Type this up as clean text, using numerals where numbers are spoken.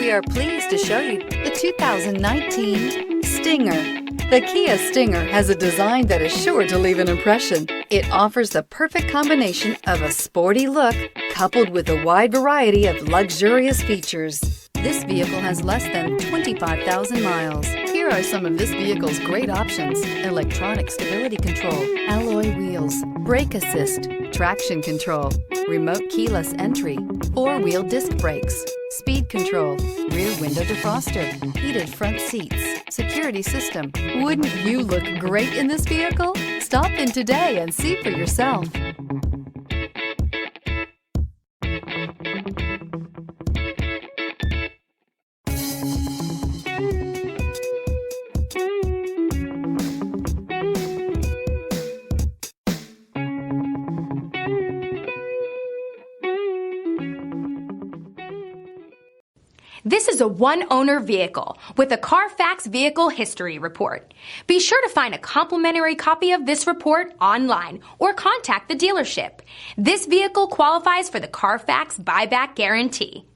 We are pleased to show you the 2019 Stinger. The Kia Stinger has a design that is sure to leave an impression. It offers the perfect combination of a sporty look coupled with a wide variety of luxurious features. This vehicle has less than 25,000 miles. Here are some of this vehicle's great options: electronic stability control, alloy wheels, brake assist, traction control, remote keyless entry, four-wheel disc brakes, speed control, rear window defroster, heated front seats, security system. Wouldn't you look great in this vehicle? Stop in today and see for yourself. This is a one-owner vehicle with a Carfax Vehicle History Report. Be sure to find a complimentary copy of this report online or contact the dealership. This vehicle qualifies for the Carfax Buyback Guarantee.